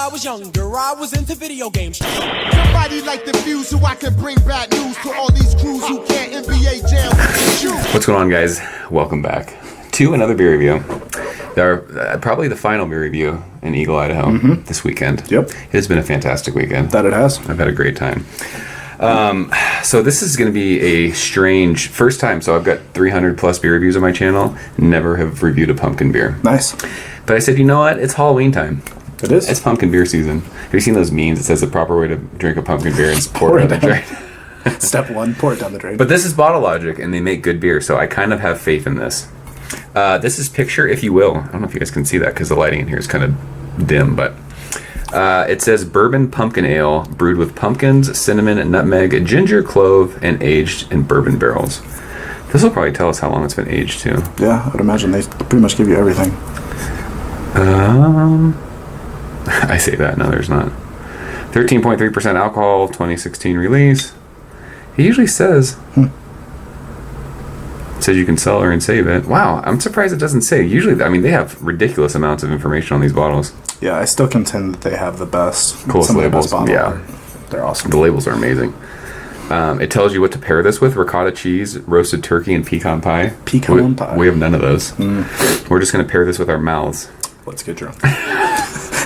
I was younger, I was into video games. Somebody like the Fuse so I can bring bad news to all these crews who can't NBA jam. What's going on, guys? Welcome back to another beer review. Probably the final beer review in Eagle, Idaho this weekend. Yep. It has been a fantastic weekend. That it has. I've had a great time. So this is going to be a strange first time. So I've got 300 plus beer reviews on my channel. Never have reviewed a pumpkin beer. Nice. But I said, you know what? It's Halloween time. It is. It's pumpkin beer season. Have you seen those memes that says the proper way to drink a pumpkin beer is pour it down the drain? Step one, pour it down the drain. But this is Bottle Logic, and they make good beer, so I kind of have faith in this. This is Picture If You Will. I don't know if you guys can see that because the lighting in here is kind of dim, but it says Bourbon Pumpkin Ale brewed with pumpkins, cinnamon, nutmeg, ginger, clove, and aged in bourbon barrels. This will probably tell us how long it's been aged, too. Yeah, I would imagine they pretty much give you everything. I say that. No, there's not. 13.3% alcohol, 2016 release. He usually says... says you can sell or and save it. Wow, I'm surprised it doesn't say. Usually, I mean, they have ridiculous amounts of information on these bottles. Yeah, I still contend that they have the best. Coolest labels. Yeah. They're awesome. The labels are amazing. It tells you what to pair this with: ricotta cheese, roasted turkey, and pecan pie. Pecan pie. We have none of those. We're just going to pair this with our mouths. Let's get drunk.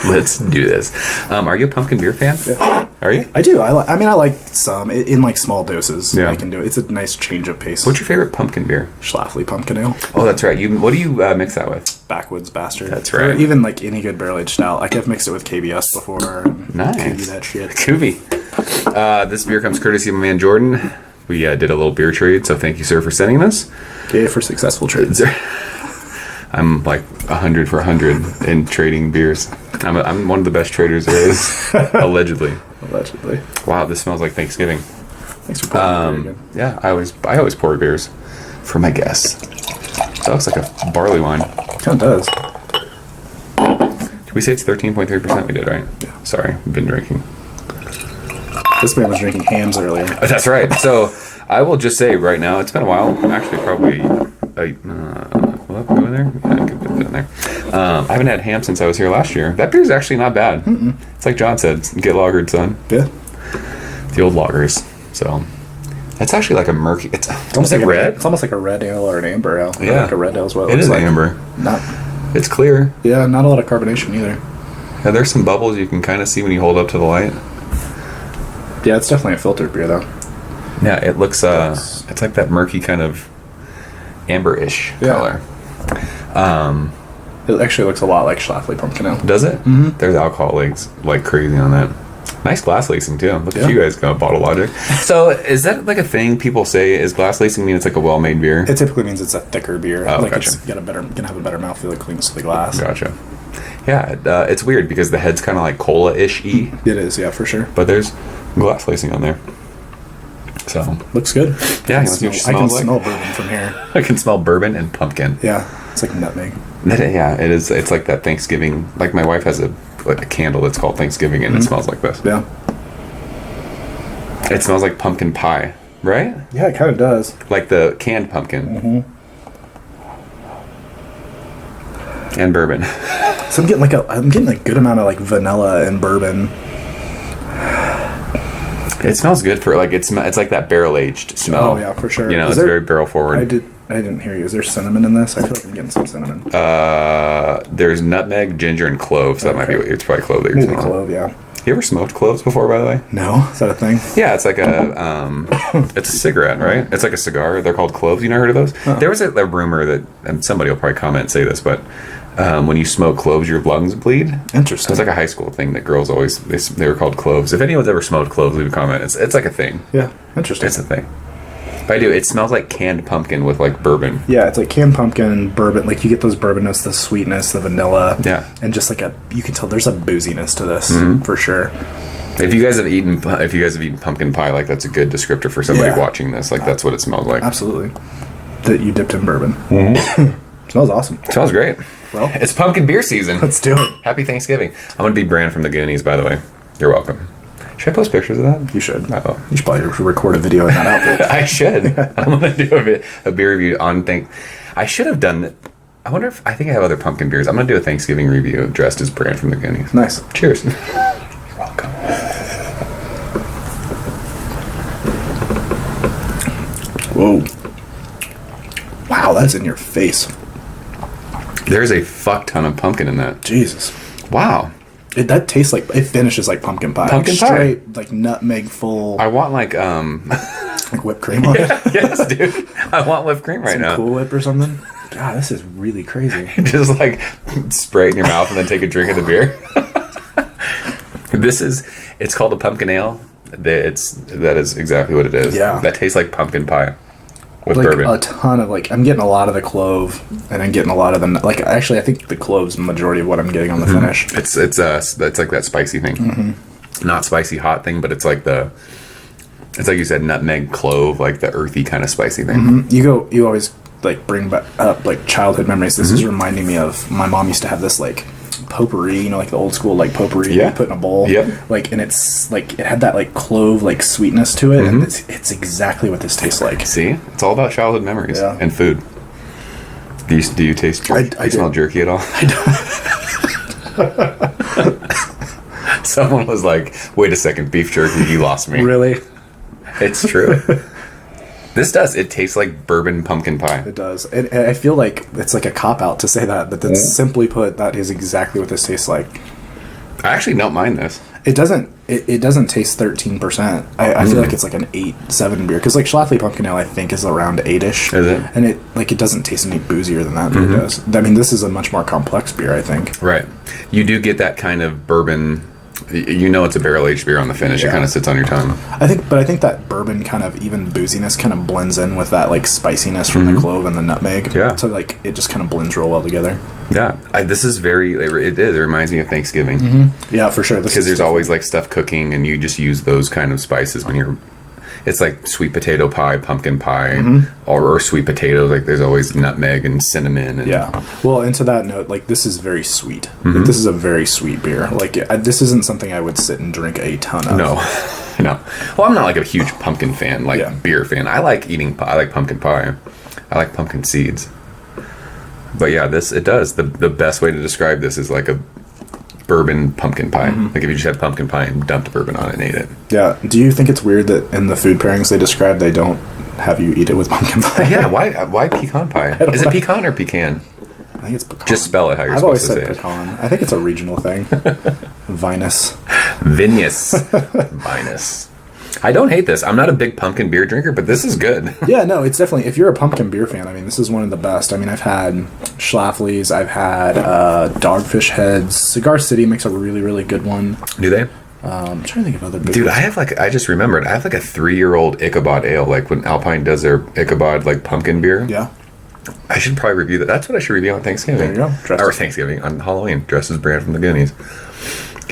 Let's do this. Are you a pumpkin beer fan? Yeah. Are you? I do. I mean, I like some in like small doses. Yeah. I can do it. It's a nice change of pace. What's your favorite pumpkin beer? Schlafly Pumpkin Ale. Oh, that's right. What do you mix that with? Backwoods Bastard. That's right. Or even like any good barrel aged stout. Like I've mixed it with KBS before. Nice. Kubi that shit. Kubi. This beer comes courtesy of my man Jordan. We did a little beer trade, so thank you, sir, for sending this. Yeah, for successful trades. I'm like 100 for 100 in trading beers. I'm one of the best traders there is, allegedly. Allegedly. Wow, this smells like Thanksgiving. Thanks for pouring beer again. Yeah, I always pour beers for my guests. That looks like a barley wine. Kind of does. Did we say it's 13.3%? We did, right? Yeah. Sorry, I've been drinking. This man was drinking hams earlier. That's right. So I will just say right now, it's been a while. Actually, probably. Will that go in there? Yeah, I could put that in there. I haven't had ham since I was here last year. That beer's actually not bad. It's like John said, get lagered, son. Yeah. The old lagers. So that's actually like a murky. It's almost like red. It's almost like a red ale or an amber ale. Yeah. Like a red ale as well. It is like amber. Not. It's clear. Yeah, not a lot of carbonation either. Yeah, there's some bubbles you can kind of see when you hold up to the light. Yeah, it's definitely a filtered beer though. Yeah, it looks. It's like that murky kind of amber-ish color. It actually looks a lot like Schlafly Pumpkin Ale. Does it? Mm-hmm. There's alcohol legs like crazy on that. Nice glass lacing too. Look at you guys go, Bottle Logic. So is that like a thing people say? Is glass lacing mean it's like a well-made beer? It typically means it's a thicker beer. Oh, like gotcha. It's gonna have a better mouthfeel. It clings to the glass. Gotcha. Yeah, it's weird because the head's kind of like cola-ish-y. It is, yeah, for sure. But there's glass lacing on there. So looks good. Yeah, I can smell bourbon from here. I can smell bourbon and pumpkin. Yeah, it's like nutmeg. Yeah, it is. It's like that Thanksgiving. Like my wife has a candle that's called Thanksgiving, and it smells like this. Yeah. It smells like pumpkin pie, right? Yeah, it kind of does. Like the canned pumpkin. And bourbon. So I'm getting a good amount of like vanilla and bourbon. It smells good for like it's like that barrel aged smell. Oh yeah, for sure. You know, it's very barrel forward. I didn't hear you. Is there cinnamon in this? I feel like I'm getting some cinnamon. There's nutmeg, ginger, and clove. So that might be it's probably clove that you're smelling. Clove, yeah. You ever smoked cloves before, by the way? No, is that a thing? Yeah, it's like it's a cigarette, right? It's like a cigar. They're called cloves. You never heard of those? Huh. There was a rumor that, and somebody will probably comment and say this, but when you smoke cloves, your lungs bleed. Interesting. It's like a high school thing that girls always they were called cloves. If anyone's ever smoked cloves, leave a comment. It's like a thing. Yeah, interesting. It's a thing. But I do. It smells like canned pumpkin with like bourbon. Yeah, it's like canned pumpkin, bourbon. Like you get those bourbon notes, the sweetness, the vanilla. Yeah. And just like you can tell there's a booziness to this for sure. If you guys have eaten pumpkin pie, like that's a good descriptor for somebody watching this. Like that's what it smells like. Absolutely. That you dipped in bourbon. Smells awesome. It smells great. Well, it's pumpkin beer season. Let's do it. Happy Thanksgiving. I'm going to be Bran from the Goonies, by the way. You're welcome. Should I post pictures of that? You should. Oh. You should probably record a video in that outfit. I should. I'm going to do a beer review on I should have done I wonder if I think I have other pumpkin beers. I'm gonna do a Thanksgiving review of Dressed as Brand from the Goonies. Nice. Cheers. You're welcome. Whoa. Wow, that's in your face. There's a fuck ton of pumpkin in that. Jesus. Wow. That tastes like, it finishes like pumpkin pie. Pumpkin like pie. Straight, like nutmeg full. I want like Like whipped cream on it. yes, dude. I want whipped cream right Some now. Cool Whip or something. God, this is really crazy. Just like spray it in your mouth and then take a drink of the beer. It's called a pumpkin ale. That is exactly what it is. Yeah. That tastes like pumpkin pie with Like bourbon. a ton of like, I'm getting a lot of the clove, and I'm getting a lot of the like. Actually, I think the clove's the majority of what I'm getting on the finish. It's like that spicy thing, not spicy hot thing, but it's like you said, nutmeg, clove, like the earthy kind of spicy thing. You always like bring back up like childhood memories. This is reminding me of my mom used to have this like potpourri, you know, like the old school like potpourri you put in a bowl. Yep. Like, and it's like it had that like clove like sweetness to it, and it's exactly what this tastes like. See, it's all about childhood memories and food. Do you taste jerky? I do you smell jerky at all? I don't. Someone was like, "Wait a second, beef jerky, you lost me." Really? It's true. It tastes like bourbon pumpkin pie. It does. And I feel like it's like a cop-out to say that, but that's simply put, that is exactly what this tastes like. I actually don't mind this. It doesn't taste 13%. I feel like it's like an 8-7 beer. Because like Schlafly Pumpkin Ale, I think, is around 8-ish. Is it? And it doesn't taste any boozier than that, but it does. I mean, this is a much more complex beer, I think. Right. You do get that kind of bourbon. You know it's a barrel-aged beer on the finish. It kind of sits on your tongue. I think that bourbon kind of even booziness kind of blends in with that like spiciness from the clove and the nutmeg. Yeah. So like it just kind of blends real well together. Yeah. This is very. It reminds me of Thanksgiving. Yeah, for sure. Because there's always like stuff cooking, and you just use those kind of spices when you're. It's like sweet potato pie, pumpkin pie, or sweet potatoes. Like there's always nutmeg and cinnamon. And Well, and to that note, like this is very sweet. Like, this is a very sweet beer. Like this isn't something I would sit and drink a ton of. No. Well, I'm not like a huge pumpkin fan, like beer fan. I like pumpkin pie. I like pumpkin seeds. But yeah, it does. The best way to describe this is like a bourbon pumpkin pie. Like if you just had pumpkin pie and dumped bourbon on it and ate it. Yeah. Do you think it's weird that in the food pairings they describe, they don't have you eat it with pumpkin pie? Yeah, why pecan pie? Is it pecan or pecan? I think it's pecan. Just spell it how you're I've always supposed to said say pecan. I think it's a regional thing. Vinous. Vinous. I don't hate this. I'm not a big pumpkin beer drinker, but this is good. Yeah, no, it's definitely, if you're a pumpkin beer fan, I mean, this is one of the best. I mean, I've had Schlafly's, I've had Dogfish Heads. Cigar City makes a really, really good one. Do they? I'm trying to think of other big Dude, ones. I just remembered, I have like a 3-year-old Ichabod Ale, like when Alpine does their Ichabod like pumpkin beer. Yeah. I should probably review that. That's what I should review on Thanksgiving. There you go. Or Thanksgiving, on Halloween. Dressed as Brand from the Goonies.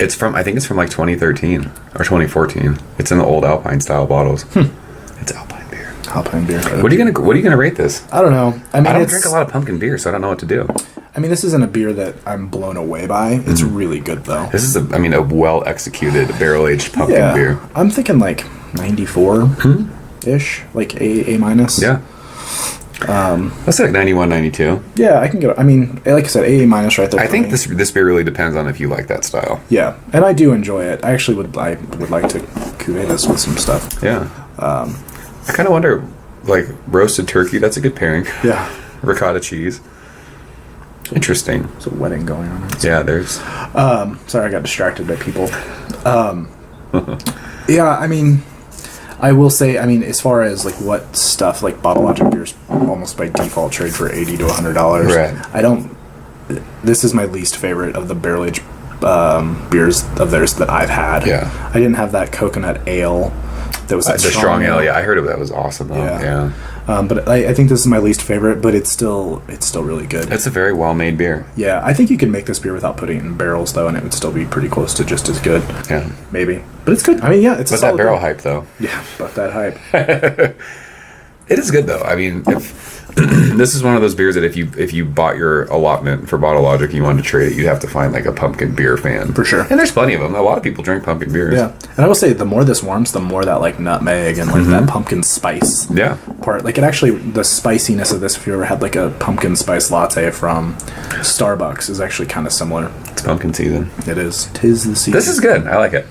I think it's from like 2013 or 2014. It's in the old Alpine style bottles. It's Alpine beer. Alpine beer. What are you gonna rate this? I don't know. I mean, I don't drink a lot of pumpkin beer, so I don't know what to do. I mean, this isn't a beer that I'm blown away by. It's really good, though. This is a well executed barrel aged pumpkin beer. I'm thinking like 94-ish, like A minus. Yeah. That's like 91, 92. Yeah, I can get. I mean, like I said, A minus right there. I for think me. this beer really depends on if you like that style. Yeah, and I do enjoy it. I actually would like to cuvee this with some stuff. Yeah. I kind of wonder, like roasted turkey. That's a good pairing. Yeah. Ricotta cheese. Interesting. There's a wedding going on. Yeah, there's. Sorry, I got distracted by people. Yeah, I mean, I will say, I mean, as far as like what stuff, like Bottle Logic beers almost by default trade for $80 to $100. Right. I don't. This is my least favorite of the barrel aged beers of theirs that I've had. Yeah. I didn't have that coconut ale. That was that the strong ale. Yeah, I heard of that. It was awesome though. Yeah. Yeah. But I think this is my least favorite, but it's still really good. It's a very well made beer. Yeah, I think you could make this beer without putting it in barrels though, and it would still be pretty close to just as good. Yeah. Maybe, but it's good. I mean, yeah, it's. But a that solid barrel beer. hype though. Yeah, but that hype. It is good though. I mean, if This is one of those beers that if you bought your allotment for Bottle Logic and you wanted to trade it, you'd have to find like a pumpkin beer fan. For sure. And there's plenty of them. A lot of people drink pumpkin beers. Yeah. And I will say, the more this warms, the more that like nutmeg and like that pumpkin spice part. Like it actually, the spiciness of this, if you ever had like a pumpkin spice latte from Starbucks, is actually kind of similar. It's pumpkin season. It is. 'Tis the season. This is good. I like it.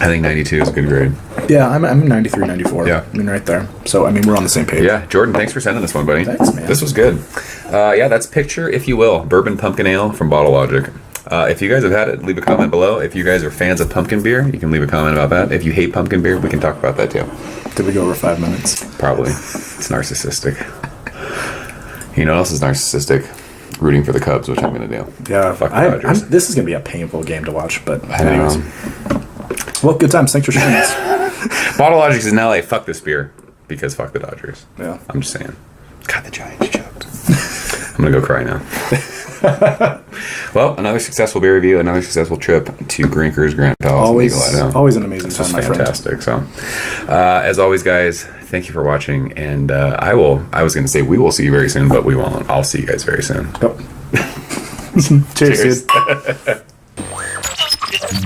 I think 92 is a good grade. Yeah, I'm 93, 94. Yeah. I mean, right there. So, I mean, we're on the same page. Yeah, Jordan, thanks for sending this one, buddy. Thanks, man. This was good. Yeah, that's Picture, if you will, Bourbon Pumpkin Ale from Bottle Logic. If you guys have had it, leave a comment below. If you guys are fans of pumpkin beer, you can leave a comment about that. If you hate pumpkin beer, we can talk about that too. Did we go over 5 minutes? Probably. It's narcissistic. You know what else is narcissistic? Rooting for the Cubs, which I'm going to do. Yeah. Fuck the Dodgers. This is going to be a painful game to watch, but I know. anyways. Well, good times. Thanks for sharing this. Bottle Logic's in LA. Fuck this beer. Because fuck the Dodgers. Yeah. I'm just saying. God, the Giants choked. I'm going to go cry now. Well, another successful beer review, another successful trip to Grinkers, Grand Palace. Always an amazing time, my friend. Fantastic. So, as always, guys, thank you for watching. And I was going to say we will see you very soon, but we won't. I'll see you guys very soon. Yep. Cheers, dude.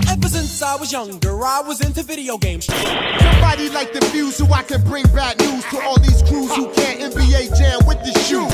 Ever since I was younger, I was into video games. Somebody like the Fuse so I can bring bad news to all these crews who can't NBA jam with the shoe.